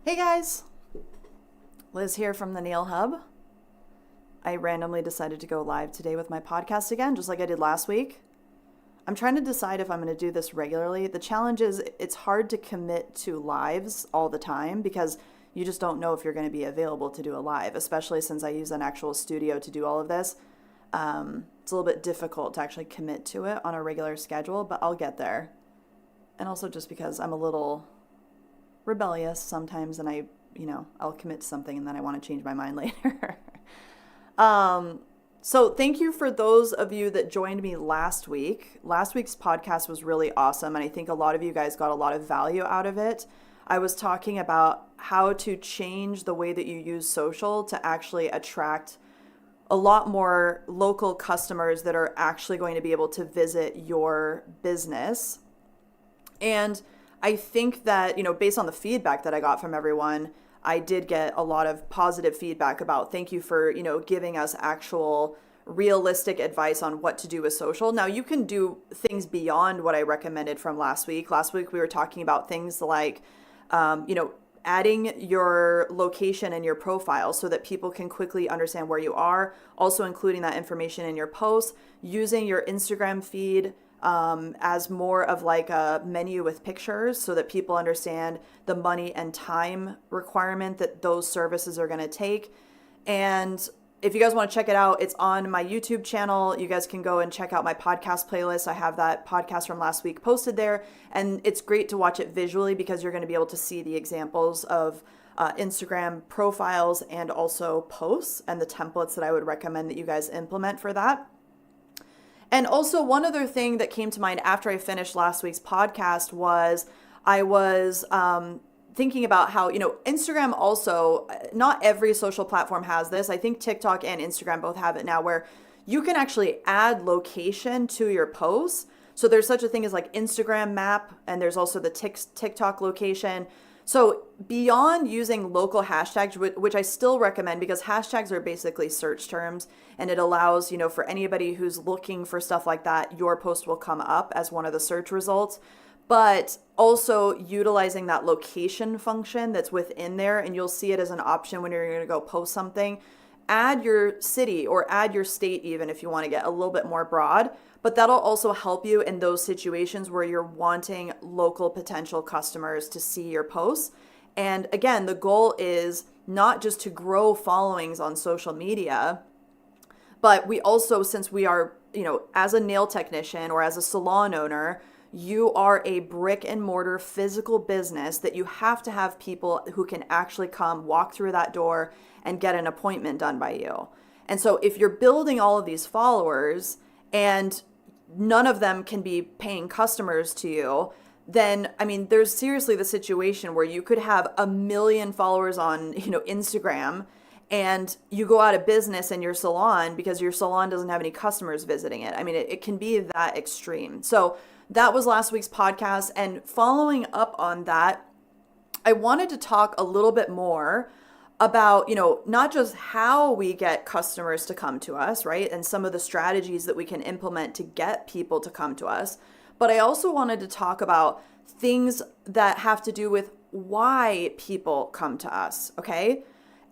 Hey guys, Liz here from the Nail Hub. I randomly decided to go live today with my podcast again, just like I did last week. I'm trying to decide if I'm going to do this regularly. The challenge is it's hard to commit to lives all the time because you just don't know if you're going to be available to do a live, especially since I use an actual studio to do all of this. It's a little bit difficult to actually commit to it on a regular schedule, but I'll get there. And also just because I'm a little rebellious sometimes and I'll commit to something and then I want to change my mind later. So thank you for those of you that joined me last week. Last week's podcast was really awesome, and I think a lot of you guys got a lot of value out of it. I was talking about how to change the way that you use social to actually attract a lot more local customers that are actually going to be able to visit your business. And I think that, based on the feedback that I got from everyone, I did get a lot of positive feedback about thank you for, giving us actual realistic advice on what to do with social. Now, you can do things beyond what I recommended from last week. Last week, we were talking about things like, adding your location and your profile so that people can quickly understand where you are. Also including that information in your posts, using your Instagram feed as more of like a menu with pictures so that people understand the money and time requirement that those services are going to take. And if you guys want to check it out, it's on my YouTube channel. You guys can go and check out my podcast playlist. I have that podcast from last week posted there. And it's great to watch it visually because you're going to be able to see the examples of Instagram profiles and also posts and the templates that I would recommend that you guys implement for that. And also one other thing that came to mind after I finished last week's podcast was I was thinking about how, Instagram also, not every social platform has this. I think TikTok and Instagram both have it now where you can actually add location to your posts. So there's such a thing as like Instagram map, and there's also the TikTok location. So beyond using local hashtags, which I still recommend because hashtags are basically search terms, and it allows, for anybody who's looking for stuff like that, your post will come up as one of the search results. But also utilizing that location function that's within there, and you'll see it as an option when you're going to go post something. Add your city or add your state even if you want to get a little bit more broad. But that'll also help you in those situations where you're wanting local potential customers to see your posts. And again, the goal is not just to grow followings on social media, but we also, since we are, as a nail technician or as a salon owner, you are a brick and mortar physical business that you have to have people who can actually come walk through that door and get an appointment done by you. And so if you're building all of these followers and none of them can be paying customers to you, then, there's seriously the situation where you could have 1 million followers on, Instagram, and you go out of business in your salon because your salon doesn't have any customers visiting it. It can be that extreme. So that was last week's podcast. And following up on that, I wanted to talk a little bit more about, not just how we get customers to come to us, right? And some of the strategies that we can implement to get people to come to us. But I also wanted to talk about things that have to do with why people come to us, okay?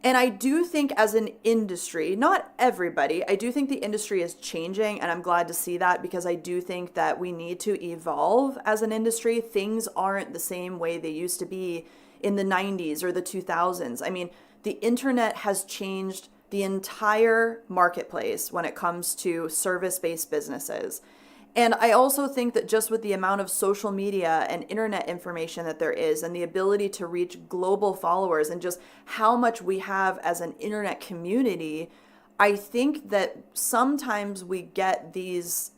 And I do think as an industry, not everybody, I do think the industry is changing, and I'm glad to see that because I do think that we need to evolve as an industry. Things aren't the same way they used to be in the 90s or the 2000s. The internet has changed the entire marketplace when it comes to service-based businesses. And I also think that just with the amount of social media and internet information that there is and the ability to reach global followers and just how much we have as an internet community, I think that sometimes we get these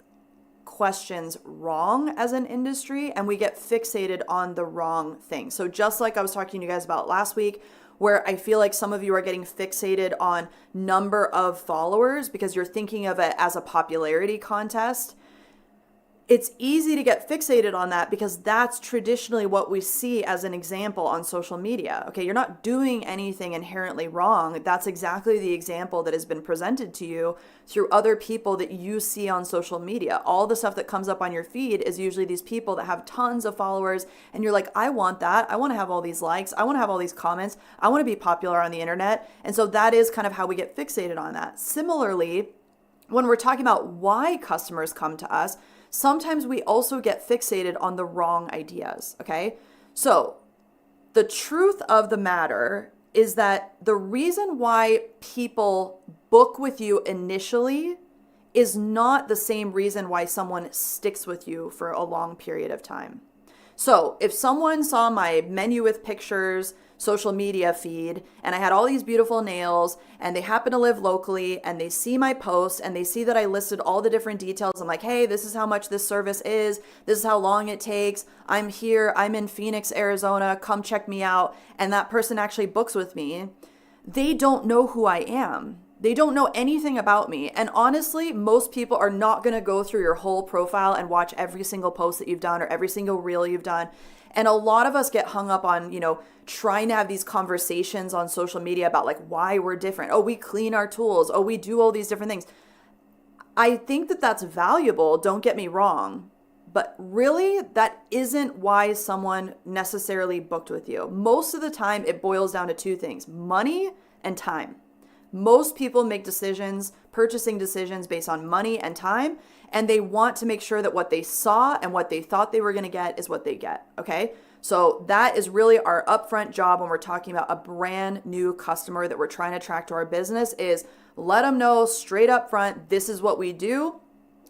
questions wrong as an industry and we get fixated on the wrong thing. So just like I was talking to you guys about last week, where I feel like some of you are getting fixated on number of followers because you're thinking of it as a popularity contest. It's easy to get fixated on that because that's traditionally what we see as an example on social media. Okay, you're not doing anything inherently wrong. That's exactly the example that has been presented to you through other people that you see on social media. All the stuff that comes up on your feed is usually these people that have tons of followers, and you're like, I want that. I want to have all these likes. I want to have all these comments. I want to be popular on the internet. And so that is kind of how we get fixated on that. Similarly, when we're talking about why customers come to us, sometimes we also get fixated on the wrong ideas, okay? So the truth of the matter is that the reason why people book with you initially is not the same reason why someone sticks with you for a long period of time. So if someone saw my menu with pictures social media feed and I had all these beautiful nails and they happen to live locally and they see my post and they see that I listed all the different details, I'm like, hey, this is how much this service is. This is how long it takes. I'm here. I'm in Phoenix, Arizona. Come check me out. And that person actually books with me. They don't know who I am. They don't know anything about me. And honestly, most people are not going to go through your whole profile and watch every single post that you've done or every single reel you've done. And a lot of us get hung up on, trying to have these conversations on social media about like why we're different. Oh, we clean our tools. Oh, we do all these different things. I think that that's valuable. Don't get me wrong. But really, that isn't why someone necessarily booked with you. Most of the time, it boils down to two things: money and time. Most people make purchasing decisions based on money and time, and they want to make sure that what they saw and what they thought they were going to get is what they get, okay? So that is really our upfront job when we're talking about a brand new customer that we're trying to attract to our business, is let them know straight up front, this is what we do,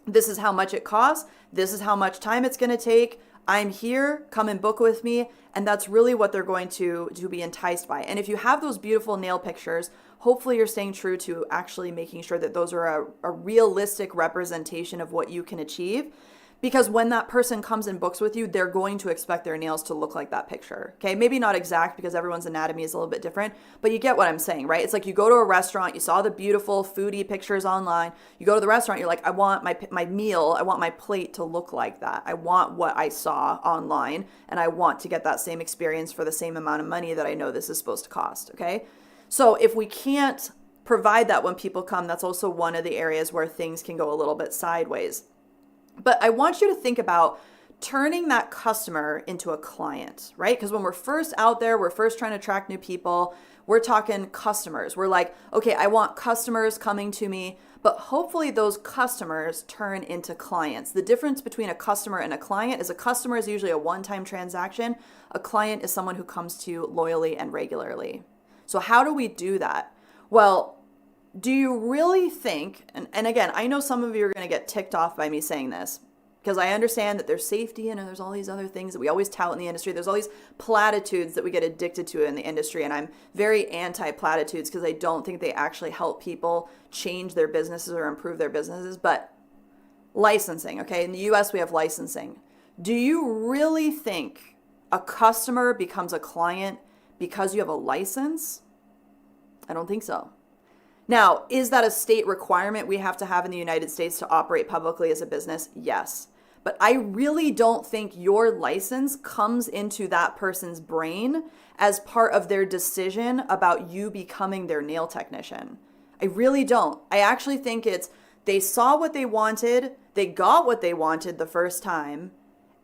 this is how much it costs, this is how much time it's going to take, I'm here, come and book with me. And that's really what they're going to be enticed by. And if you have those beautiful nail pictures, hopefully you're staying true to actually making sure that those are a realistic representation of what you can achieve. Because when that person comes and books with you, they're going to expect their nails to look like that picture. Okay, maybe not exact because everyone's anatomy is a little bit different, but you get what I'm saying, right? It's like you go to a restaurant, you saw the beautiful foodie pictures online, you go to the restaurant, you're like, I want my meal, I want my plate to look like that. I want what I saw online, and I want to get that same experience for the same amount of money that I know this is supposed to cost, okay? So if we can't provide that when people come, that's also one of the areas where things can go a little bit sideways. But I want you to think about turning that customer into a client, right? Because when we're first out there, we're first trying to attract new people, we're talking customers. We're like, okay, I want customers coming to me, but hopefully those customers turn into clients. The difference between a customer and a client is a customer is usually a one-time transaction. A client is someone who comes to you loyally and regularly. So how do we do that? Well, do you really think, and again, I know some of you are going to get ticked off by me saying this, because I understand that there's safety and there's all these other things that we always tout in the industry. There's all these platitudes that we get addicted to in the industry, and I'm very anti-platitudes because I don't think they actually help people change their businesses or improve their businesses. But licensing, okay? In the US, we have licensing. Do you really think a customer becomes a client because you have a license? I don't think so. Now, is that a state requirement we have to have in the United States to operate publicly as a business? Yes. But I really don't think your license comes into that person's brain as part of their decision about you becoming their nail technician. I really don't. I actually think it's they saw what they wanted, they got what they wanted the first time,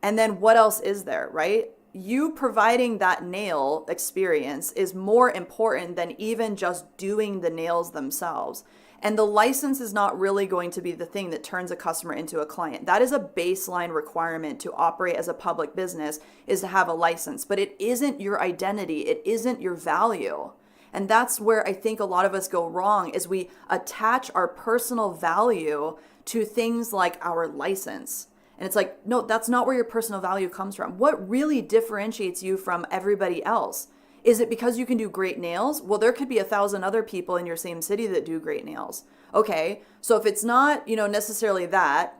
and then what else is there, right? You providing that nail experience is more important than even just doing the nails themselves. And the license is not really going to be the thing that turns a customer into a client. That is a baseline requirement to operate as a public business, is to have a license, but it isn't your identity. It isn't your value. And that's where I think a lot of us go wrong, is we attach our personal value to things like our license. And it's like, no, that's not where your personal value comes from. What really differentiates you from everybody else? Is it because you can do great nails? Well, there could be 1,000 other people in your same city that do great nails. Okay, so if it's not, necessarily that,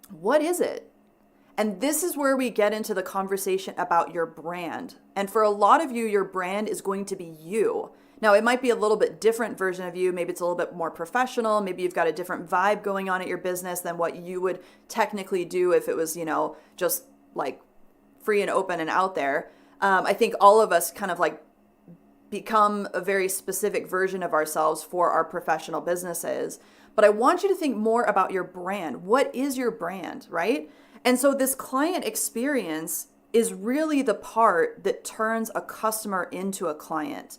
what is it? And this is where we get into the conversation about your brand. And for a lot of you, your brand is going to be you. Now, it might be a little bit different version of you. Maybe it's a little bit more professional. Maybe you've got a different vibe going on at your business than what you would technically do if it was, just like free and open and out there. I think all of us kind of like become a very specific version of ourselves for our professional businesses. But I want you to think more about your brand. What is your brand, right? And so this client experience is really the part that turns a customer into a client.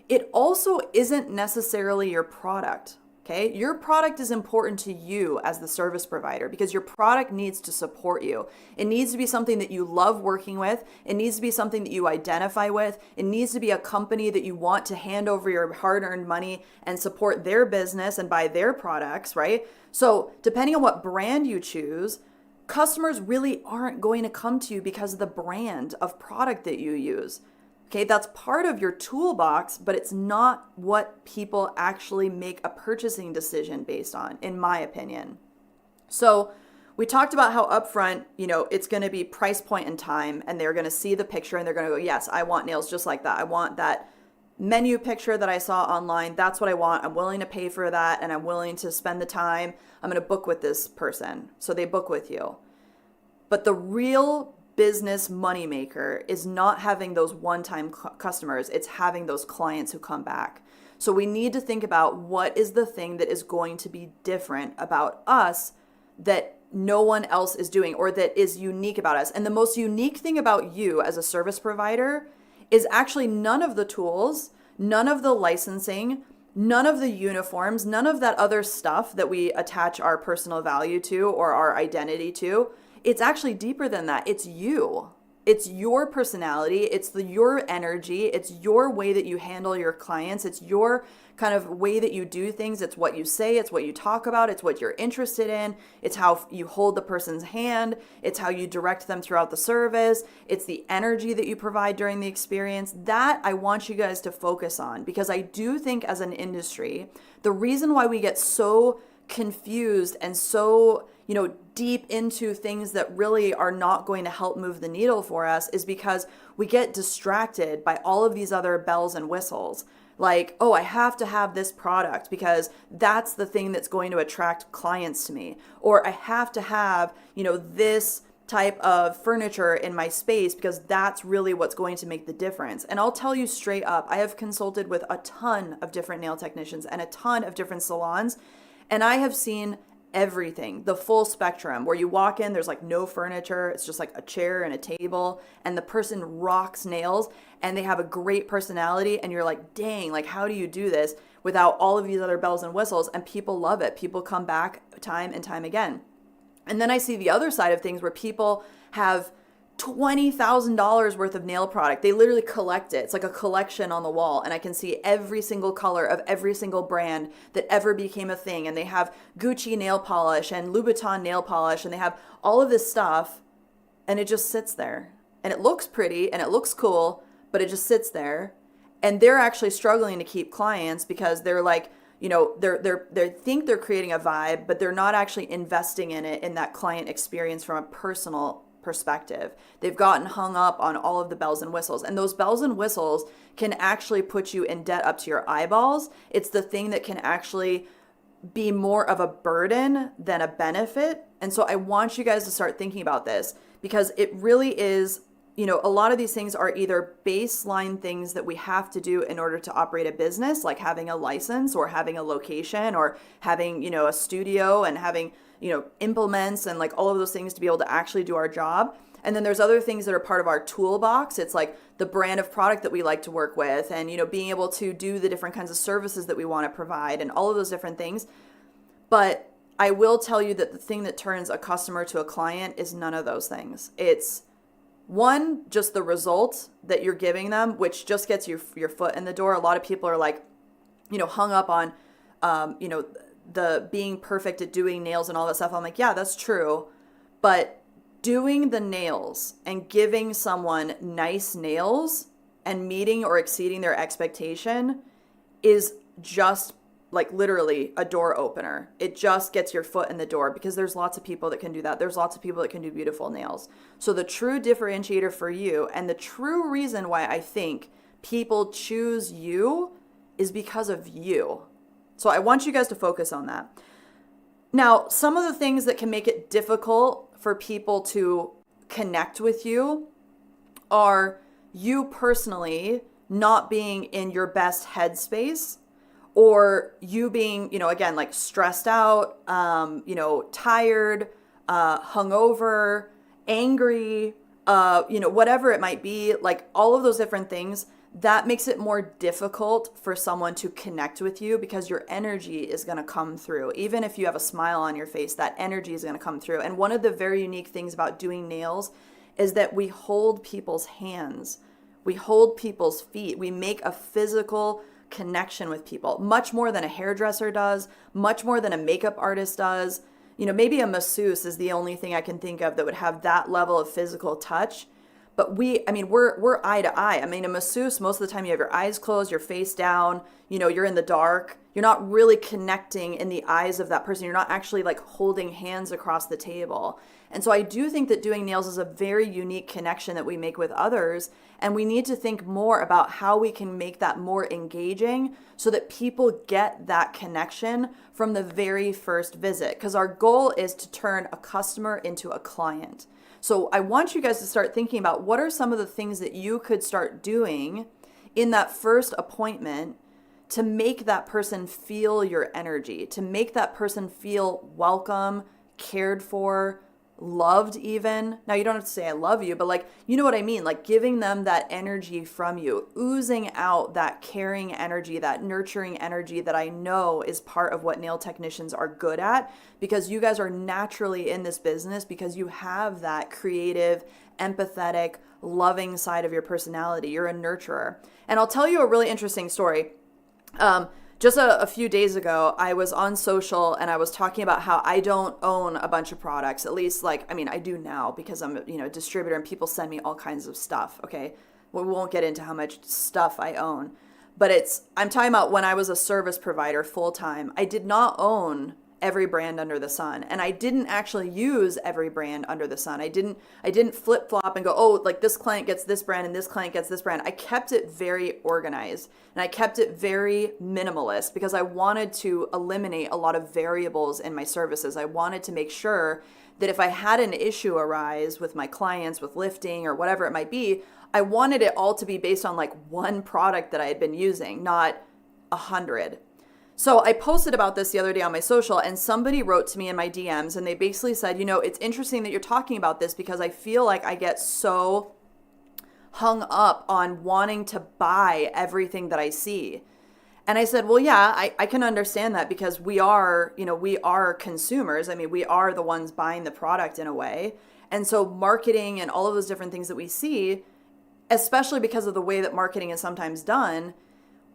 It also isn't necessarily your product, okay? Your product is important to you as the service provider because your product needs to support you. It needs to be something that you love working with. It needs to be something that you identify with. It needs to be a company that you want to hand over your hard-earned money and support their business and buy their products, right? So depending on what brand you choose, customers really aren't going to come to you because of the brand of product that you use. Okay, that's part of your toolbox, but it's not what people actually make a purchasing decision based on, in my opinion. So we talked about how upfront, it's going to be price point and time, and they're going to see the picture and they're going to go, yes, I want nails just like that. I want that menu picture that I saw online. That's what I want. I'm willing to pay for that, and I'm willing to spend the time. I'm going to book with this person. So they book with you. But the real business moneymaker is not having those one-time customers. It's having those clients who come back. So we need to think about what is the thing that is going to be different about us that no one else is doing or that is unique about us. And the most unique thing about you as a service provider is actually none of the tools, none of the licensing, none of the uniforms, none of that other stuff that we attach our personal value to or our identity to. It's actually deeper than that. It's you. It's your personality. It's your energy. It's your way that you handle your clients. It's your kind of way that you do things. It's what you say. It's what you talk about. It's what you're interested in. It's how you hold the person's hand. It's how you direct them throughout the service. It's the energy that you provide during the experience. That I want you guys to focus on, because I do think as an industry, the reason why we get so confused and so deep into things that really are not going to help move the needle for us is because we get distracted by all of these other bells and whistles. Like, oh, I have to have this product because that's the thing that's going to attract clients to me. Or I have to have, this type of furniture in my space because that's really what's going to make the difference. And I'll tell you straight up, I have consulted with a ton of different nail technicians and a ton of different salons, and I have seen everything, the full spectrum, where you walk in, there's like no furniture. It's just like a chair and a table, and the person rocks nails and they have a great personality. And you're like, dang, like, how do you do this without all of these other bells and whistles? And people love it. People come back time and time again. And then I see the other side of things where people have $20,000 worth of nail product. They literally collect it. It's like a collection on the wall, and I can see every single color of every single brand that ever became a thing. And they have Gucci nail polish and Louboutin nail polish, and they have all of this stuff, and it just sits there. And it looks pretty and it looks cool, but it just sits there. And they're actually struggling to keep clients because they're like, they think they're creating a vibe, but they're not actually investing in it, in that client experience from a personal perspective. They've gotten hung up on all of the bells and whistles, and those bells and whistles can actually put you in debt up to your eyeballs. It's the thing that can actually be more of a burden than a benefit. And so I want you guys to start thinking about this, because it really is, a lot of these things are either baseline things that we have to do in order to operate a business, like having a license or having a location or having, a studio and having implements and like all of those things to be able to actually do our job. And then there's other things that are part of our toolbox. It's like the brand of product that we like to work with, and, being able to do the different kinds of services that we want to provide and all of those different things. But I will tell you that the thing that turns a customer to a client is none of those things. It's one, just the result that you're giving them, which just gets your foot in the door. A lot of people are like, hung up on, the being perfect at doing nails and all that stuff. I'm like, yeah, that's true. But doing the nails and giving someone nice nails and meeting or exceeding their expectation is just like literally a door opener. It just gets your foot in the door, because there's lots of people that can do that. There's lots of people that can do beautiful nails. So the true differentiator for you, and the true reason why I think people choose you, is because of you. So I want you guys to focus on that. Now, some of the things that can make it difficult for people to connect with you are you personally not being in your best headspace, or you being, again, like stressed out, tired, hungover, angry, whatever it might be, like all of those different things. That makes it more difficult for someone to connect with you because your energy is going to come through. Even if you have a smile on your face, that energy is going to come through. And one of the very unique things about doing nails is that we hold people's hands. We hold people's feet. We make a physical connection with people, much more than a hairdresser does, much more than a makeup artist does. Maybe a masseuse is the only thing I can think of that would have that level of physical touch. But we're eye to eye. A masseuse, most of the time you have your eyes closed, your face down, you're in the dark. You're not really connecting in the eyes of that person. You're not actually like holding hands across the table. And so I do think that doing nails is a very unique connection that we make with others. And we need to think more about how we can make that more engaging so that people get that connection from the very first visit. Because our goal is to turn a customer into a client. So I want you guys to start thinking about what are some of the things that you could start doing in that first appointment to make that person feel your energy, to make that person feel welcome, cared for, loved even. Now, you don't have to say I love you, but like, you know what I mean? Like giving them that energy from you, oozing out that caring energy, that nurturing energy that I know is part of what nail technicians are good at, because you guys are naturally in this business because you have that creative, empathetic, loving side of your personality. You're a nurturer. And I'll tell you a really interesting story. Just a few days ago, I was on social and I was talking about how I don't own a bunch of products, at least I do now because I'm a distributor and people send me all kinds of stuff. Okay. We won't get into how much stuff I own, but I'm talking about when I was a service provider full time, I did not own every brand under the sun. And I didn't actually use every brand under the sun. I didn't flip flop and go, oh, like this client gets this brand and this client gets this brand. I kept it very organized and I kept it very minimalist because I wanted to eliminate a lot of variables in my services. I wanted to make sure that if I had an issue arise with my clients, with lifting or whatever it might be, I wanted it all to be based on like one product that I had been using, not 100. So I posted about this the other day on my social and somebody wrote to me in my DMs and they basically said, it's interesting that you're talking about this because I feel like I get so hung up on wanting to buy everything that I see. And I said, well, yeah, I can understand that because we are consumers. We are the ones buying the product in a way. And so marketing and all of those different things that we see, especially because of the way that marketing is sometimes done,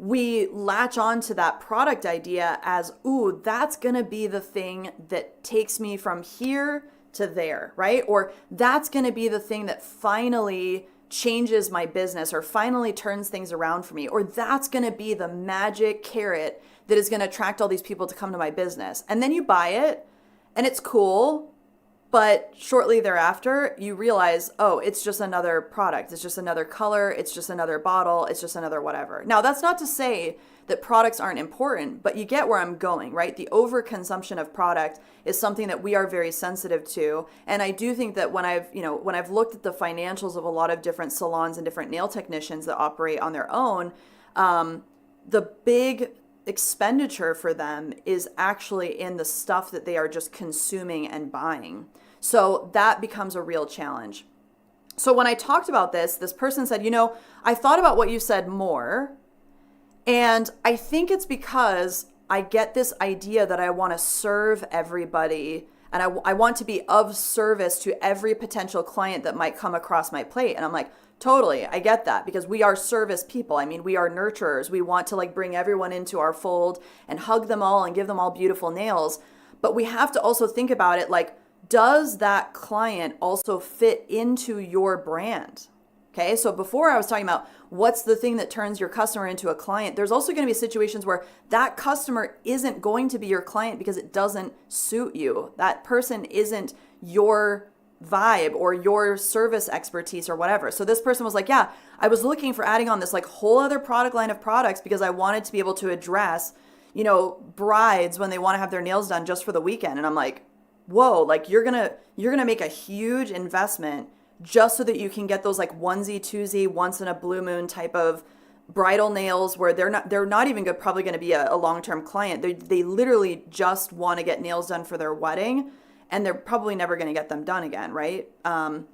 we latch on to that product idea as, ooh, that's going to be the thing that takes me from here to there, right? Or that's going to be the thing that finally changes my business or finally turns things around for me. Or that's going to be the magic carrot that is going to attract all these people to come to my business. And then you buy it and it's cool. But shortly thereafter, you realize, oh, it's just another product. It's just another color. It's just another bottle. It's just another whatever. Now, that's not to say that products aren't important, but you get where I'm going, right? The overconsumption of product is something that we are very sensitive to. And I do think that when I've looked at the financials of a lot of different salons and different nail technicians that operate on their own, the big expenditure for them is actually in the stuff that they are just consuming and buying. So that becomes a real challenge. So when I talked about this person said, I thought about what you said more. And I think it's because I get this idea that I want to serve everybody and I want to be of service to every potential client that might come across my plate. And I'm like, totally, I get that because we are service people. We are nurturers. We want to bring everyone into our fold and hug them all and give them all beautiful nails. But we have to also think about it does that client also fit into your brand? Okay, so before I was talking about what's the thing that turns your customer into a client, there's also going to be situations where that customer isn't going to be your client because it doesn't suit you. That person isn't your vibe or your service expertise or whatever. So this person was like, yeah, I was looking for adding on this like whole other product line of products because I wanted to be able to address, brides when they want to have their nails done just for the weekend. And I'm like, whoa, like you're going to make a huge investment just so that you can get those like onesie, twosie, once in a blue moon type of bridal nails where they're not even probably going to be a long-term client. They literally just want to get nails done for their wedding, and they're probably never going to get them done again, right? And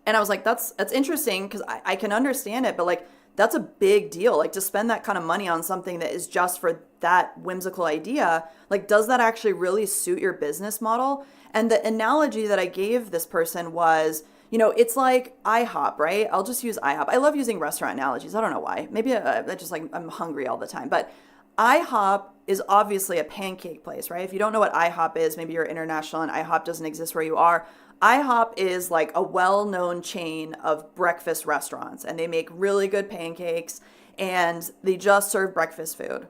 I was like, that's interesting because I can understand it, but like that's a big deal. Like to spend that kind of money on something that is just for that whimsical idea, like does that actually really suit your business model? And the analogy that I gave this person was, it's like IHOP, right? I'll just use IHOP. I love using restaurant analogies. I don't know why. Maybe I just like I'm hungry all the time. But IHOP is obviously a pancake place, right? If you don't know what IHOP is, maybe you're international and IHOP doesn't exist where you are. IHOP is like a well-known chain of breakfast restaurants, and they make really good pancakes, and they just serve breakfast food.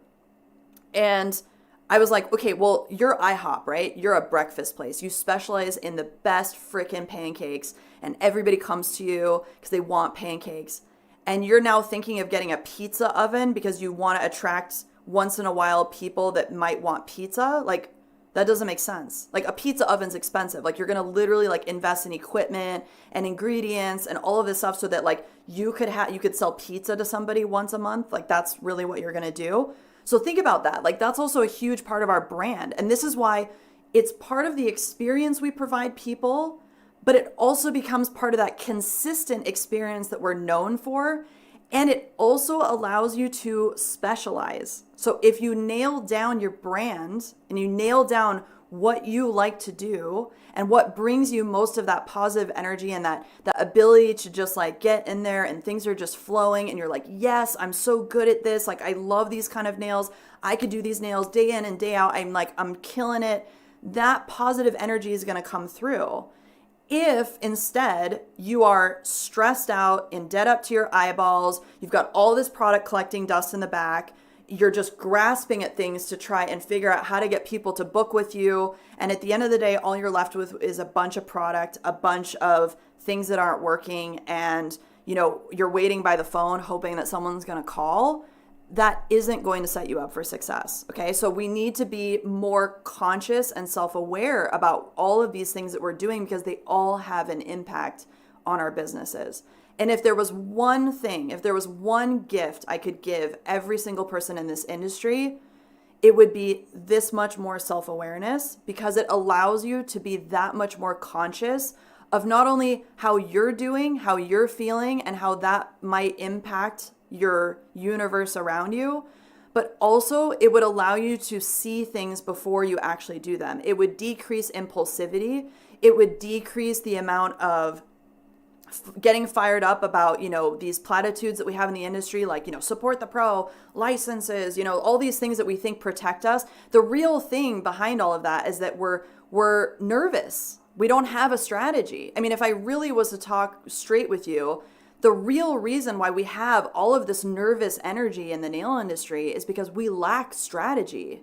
And I was like, okay, well, you're IHOP, right? You're a breakfast place. You specialize in the best freaking pancakes, and everybody comes to you because they want pancakes. And you're now thinking of getting a pizza oven because you want to attract once in a while people that might want pizza. Like, that doesn't make sense. Like, a pizza oven's expensive. Like, you're going to literally like invest in equipment and ingredients and all of this stuff so that like you could sell pizza to somebody once a month. Like, that's really what you're going to do. So think about that. Like, that's also a huge part of our brand. And this is why it's part of the experience we provide people, but it also becomes part of that consistent experience that we're known for. And it also allows you to specialize. So if you nail down your brand and you nail down what you like to do and what brings you most of that positive energy and that ability to just like get in there and things are just flowing and you're like, yes, I'm so good at this. Like, I love these kind of nails. I could do these nails day in and day out. I'm killing it. That positive energy is going to come through. If instead you are stressed out and dead up to your eyeballs, you've got all this product collecting dust in the back, you're just grasping at things to try and figure out how to get people to book with you. And at the end of the day, all you're left with is a bunch of product, a bunch of things that aren't working. And, you're waiting by the phone, hoping that someone's going to call. That isn't going to set you up for success. Okay. So we need to be more conscious and self-aware about all of these things that we're doing because they all have an impact on our businesses. And if there was one thing, if there was one gift I could give every single person in this industry, it would be this much more self-awareness because it allows you to be that much more conscious of not only how you're doing, how you're feeling, and how that might impact your universe around you, but also it would allow you to see things before you actually do them. It would decrease impulsivity. It would decrease the amount of getting fired up about, these platitudes that we have in the industry, like, support the pro, licenses, all these things that we think protect us. The real thing behind all of that is that we're nervous. We don't have a strategy. I mean, if I really was to talk straight with you, the real reason why we have all of this nervous energy in the nail industry is because we lack strategy.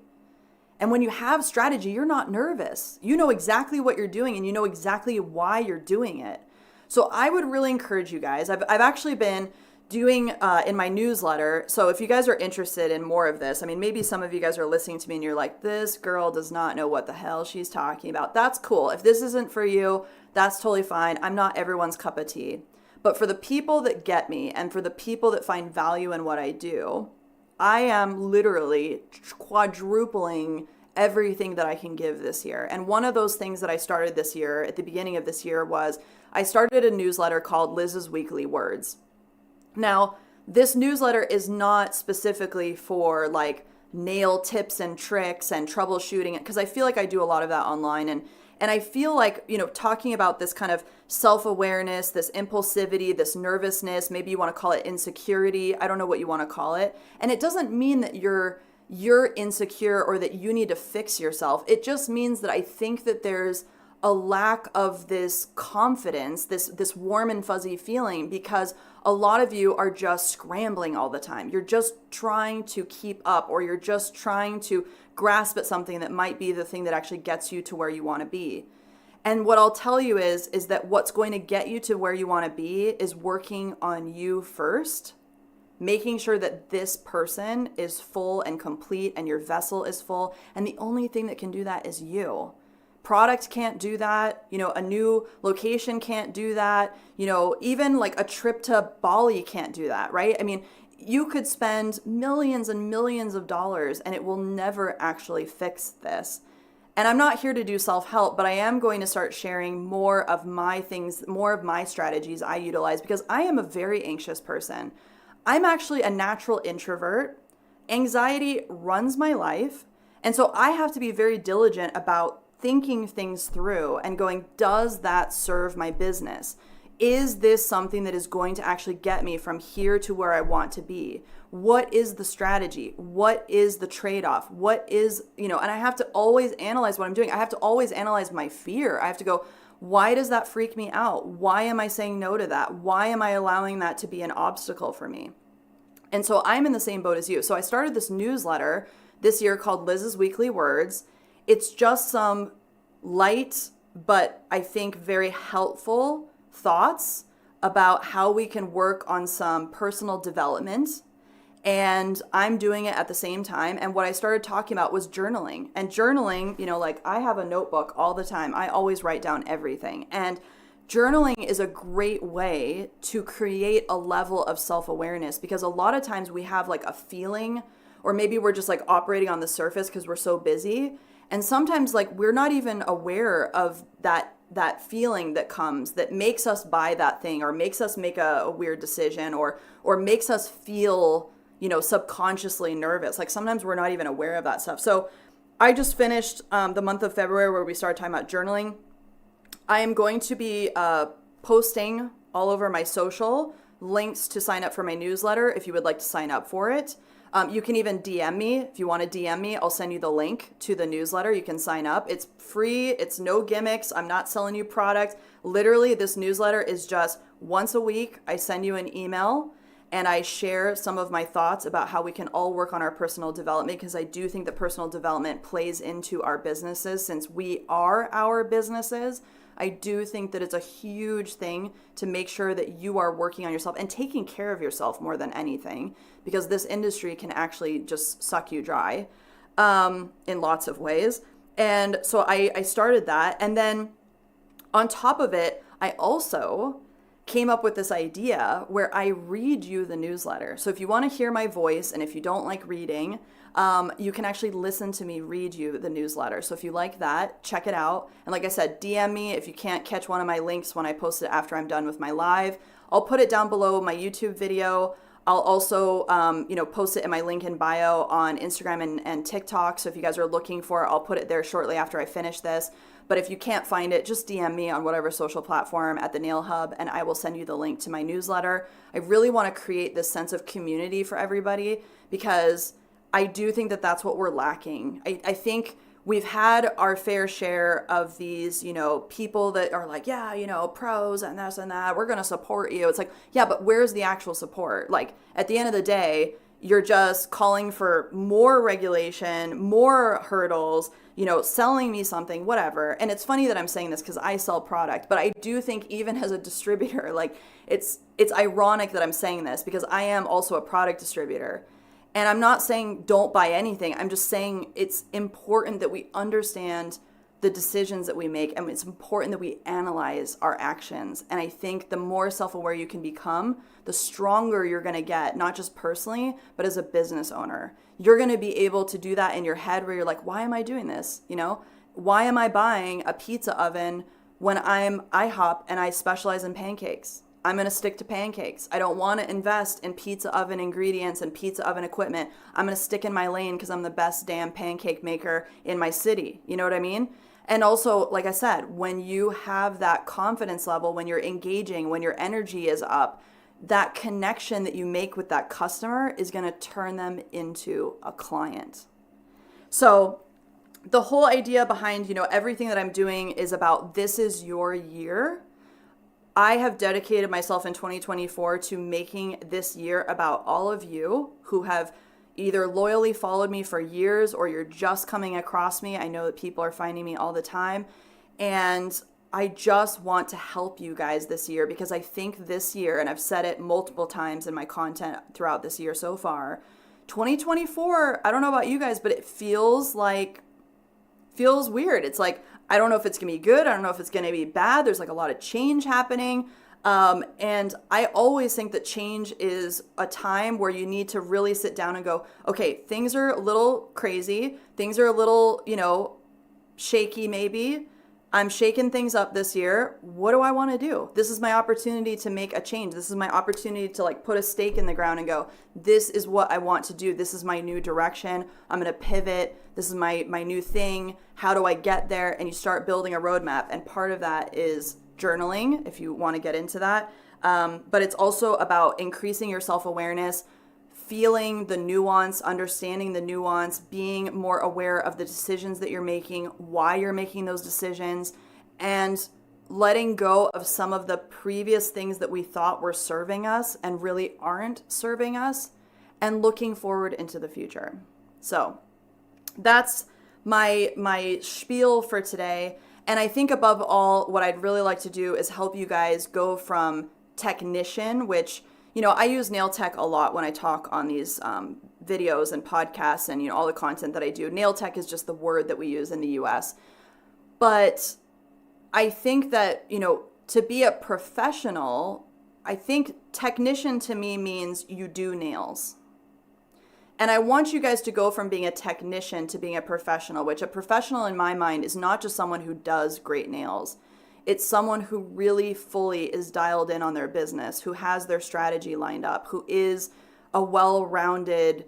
And when you have strategy, you're not nervous. You know exactly what you're doing and you know exactly why you're doing it. So I would really encourage you guys. I've actually been doing in my newsletter. So if you guys are interested in more of this, I mean, maybe some of you guys are listening to me and you're like, this girl does not know what the hell she's talking about. That's cool. If this isn't for you, that's totally fine. I'm not everyone's cup of tea. But for the people that get me and for the people that find value in what I do, I am literally quadrupling everything that I can give this year. And one of those things that I started this year, at the beginning of this year, was I started a newsletter called Liz's Weekly Words. Now, this newsletter is not specifically for like nail tips and tricks and troubleshooting, because I feel like I do a lot of that online. And I feel like, talking about this kind of self-awareness, this impulsivity, this nervousness, maybe you want to call it insecurity. I don't know what you want to call it. And it doesn't mean that you're insecure or that you need to fix yourself. It just means that I think that there's a lack of this confidence, this warm and fuzzy feeling, because a lot of you are just scrambling all the time. You're just trying to keep up, or you're just trying to grasp at something that might be the thing that actually gets you to where you want to be. And what I'll tell you is that what's going to get you to where you want to be is working on you first, making sure that this person is full and complete and your vessel is full. And the only thing that can do that is you. Product can't do that. A new location can't do that. Even like a trip to Bali can't do that, right? I mean, you could spend millions and millions of dollars and it will never actually fix this. And I'm not here to do self-help, but I am going to start sharing more of my things, more of my strategies I utilize, because I am a very anxious person. I'm actually a natural introvert. Anxiety runs my life. And so I have to be very diligent about thinking things through and going, does that serve my business? Is this something that is going to actually get me from here to where I want to be? What is the strategy? What is the trade-off? What is, and I have to always analyze what I'm doing. I have to always analyze my fear. I have to go, why does that freak me out? Why am I saying no to that? Why am I allowing that to be an obstacle for me? And so I'm in the same boat as you. So I started this newsletter this year called Liz's Weekly Words. It's just some light, but I think very helpful thoughts about how we can work on some personal development. And I'm doing it at the same time. And what I started talking about was journaling. And journaling, like I have a notebook all the time. I always write down everything. And journaling is a great way to create a level of self-awareness, because a lot of times we have like a feeling, or maybe we're just like operating on the surface because we're so busy. And sometimes like we're not even aware of that feeling that comes that makes us buy that thing, or makes us make a weird decision, or makes us feel, subconsciously nervous. Like sometimes we're not even aware of that stuff. So I just finished the month of February where we started talking about journaling. I am going to be posting all over my social links to sign up for my newsletter if you would like to sign up for it. You can even DM me. If you want to DM me, I'll send you the link to the newsletter. You can sign up. It's free. It's no gimmicks. I'm not selling you product. Literally, this newsletter is just once a week. I send you an email and I share some of my thoughts about how we can all work on our personal development, because I do think that personal development plays into our businesses. Since we are our businesses, I do think that it's a huge thing to make sure that you are working on yourself and taking care of yourself more than anything, because this industry can actually just suck you dry in lots of ways. And so I started that. And then on top of it, I also came up with this idea where I read you the newsletter. So if you want to hear my voice, and if you don't like reading, you can actually listen to me read you the newsletter. So if you like that, check it out. And like I said, DM me if you can't catch one of my links when I post it after I'm done with my live. I'll put it down below my YouTube video. I'll also, post it in my link in bio on Instagram and TikTok. So if you guys are looking for it, I'll put it there shortly after I finish this. But if you can't find it, just DM me on whatever social platform at the Nail Hub, and I will send you the link to my newsletter. I really want to create this sense of community for everybody, because I do think that that's what we're lacking. I think we've had our fair share of these, people that are like, yeah, pros and this and that, we're going to support you. It's like, yeah, but where's the actual support? Like at the end of the day, you're just calling for more regulation, more hurdles, selling me something, whatever. And it's funny that I'm saying this because I sell product, but I do think even as a distributor, like it's ironic that I'm saying this because I am also a product distributor. And I'm not saying don't buy anything. I'm just saying it's important that we understand the decisions that we make, and it's important that we analyze our actions. And I think the more self-aware you can become, the stronger you're going to get, not just personally, but as a business owner. You're going to be able to do that in your head where you're like, why am I doing this? Why am I buying a pizza oven when I'm IHOP and I specialize in pancakes? I'm going to stick to pancakes. I don't want to invest in pizza oven ingredients and pizza oven equipment. I'm going to stick in my lane because I'm the best damn pancake maker in my city. You know what I mean? And also, like I said, when you have that confidence level, when you're engaging, when your energy is up, that connection that you make with that customer is going to turn them into a client. So the whole idea behind, everything that I'm doing is about this is your year. I have dedicated myself in 2024 to making this year about all of you who have either loyally followed me for years or you're just coming across me. I know that people are finding me all the time. And I just want to help you guys this year because I think this year, and I've said it multiple times in my content throughout this year so far, 2024, I don't know about you guys, but it feels weird. It's like, I don't know if it's going to be good. I don't know if it's going to be bad. There's like a lot of change happening. And I always think that change is a time where you need to really sit down and go, okay, things are a little crazy. Things are a little, shaky maybe. I'm shaking things up this year. What do I want to do? This is my opportunity to make a change. This is my opportunity to like put a stake in the ground and go, this is what I want to do. This is my new direction. I'm going to pivot. This is my new thing. How do I get there? And you start building a roadmap. And part of that is journaling, if you want to get into that. But it's also about increasing your self-awareness, feeling the nuance, understanding the nuance, being more aware of the decisions that you're making, why you're making those decisions, and letting go of some of the previous things that we thought were serving us and really aren't serving us, and looking forward into the future. So that's my spiel for today. And I think above all, what I'd really like to do is help you guys go from technician, which I use nail tech a lot when I talk on these videos and podcasts and, all the content that I do. Nail tech is just the word that we use in the US. But I think that, to be a professional, I think technician to me means you do nails. And I want you guys to go from being a technician to being a professional, which a professional in my mind is not just someone who does great nails. It's someone who really fully is dialed in on their business, who has their strategy lined up, who is a well-rounded,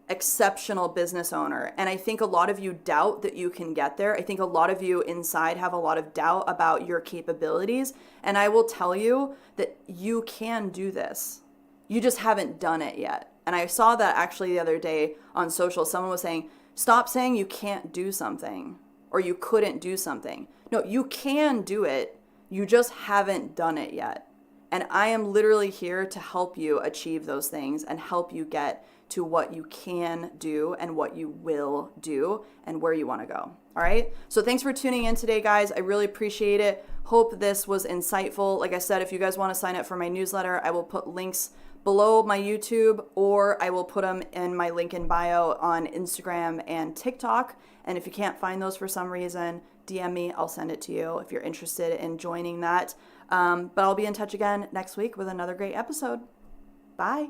exceptional business owner. And I think a lot of you doubt that you can get there. I think a lot of you inside have a lot of doubt about your capabilities. And I will tell you that you can do this. You just haven't done it yet. And I saw that actually the other day on social. Someone was saying, stop saying you can't do something or you couldn't do something. No, you can do it. You just haven't done it yet. And I am literally here to help you achieve those things and help you get to what you can do and what you will do and where you want to go. All right. So thanks for tuning in today, guys. I really appreciate it. Hope this was insightful. Like I said, if you guys want to sign up for my newsletter, I will put links below my YouTube, or I will put them in my link in bio on Instagram and TikTok. And if you can't find those for some reason, DM me, I'll send it to you if you're interested in joining that. But I'll be in touch again next week with another great episode. Bye.